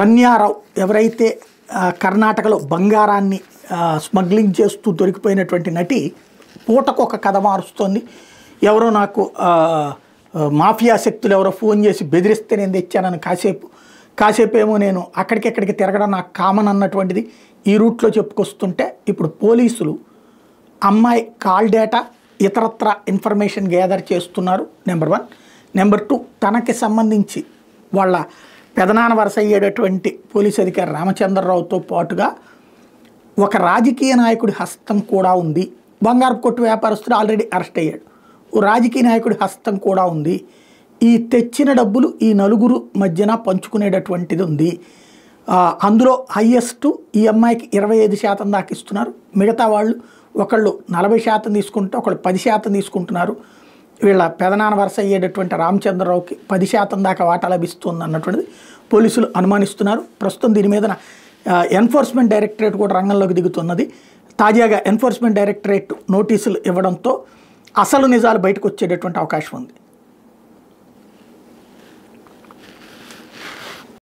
రన్యారావు ఎవరైతే కర్ణాటకలో బంగారాన్ని స్మగ్లింగ్ చేస్తూ దొరికిపోయినటువంటి నటి పూటకొక కథ మారుస్తోంది. ఎవరో నాకు మాఫియా శక్తులు ఎవరో ఫోన్ చేసి బెదిరిస్తే నేను తెచ్చానని కాసేపు ఏమో నేను అక్కడికెక్కడికి తిరగడం నాకు కామన్ అన్నటువంటిది ఈ రూట్లో చెప్పుకొస్తుంటే ఇప్పుడు పోలీసులు అమ్మాయి కాల్ డేటా ఇతరత్ర ఇన్ఫర్మేషన్ గ్యాదర్ చేస్తున్నారు. నెంబర్ 1. నెంబర్ 2, తనకి సంబంధించి వాళ్ళ పెదనాన్న వరుస అయ్యేటటువంటి పోలీస్ అధికారి రామచంద్రరావుతో పాటుగా ఒక రాజకీయ నాయకుడి హస్తం కూడా ఉంది. బంగారపు కొట్టు వ్యాపారస్తుడు ఆల్రెడీ అరెస్ట్ అయ్యాడు. ఓ రాజకీయ నాయకుడి హస్తం కూడా ఉంది. ఈ తెచ్చిన డబ్బులు ఈ నలుగురు మధ్యన పంచుకునేటటువంటిది ఉంది. అందులో హయ్యెస్ట్ ఈ అమ్మాయికి 25% దాకా ఇస్తున్నారు. మిగతా వాళ్ళు ఒకళ్ళు 40% తీసుకుంటే ఒకళ్ళు 10% తీసుకుంటున్నారు. వీళ్ళ పెదనాన్న వరుస అయ్యేటటువంటి రామచంద్రరావుకి 10% దాకా వాటా లభిస్తుంది అన్నటువంటిది పోలీసులు అనుమానిస్తున్నారు. ప్రస్తుతం దీని మీద ఎన్ఫోర్స్మెంట్ డైరెక్టరేట్ కూడా రంగంలోకి దిగుతున్నది. తాజాగా ఎన్ఫోర్స్మెంట్ డైరెక్టరేట్ నోటీసులు ఇవ్వడంతో అసలు నిజాలు బయటకు వచ్చేటటువంటి అవకాశం ఉంది.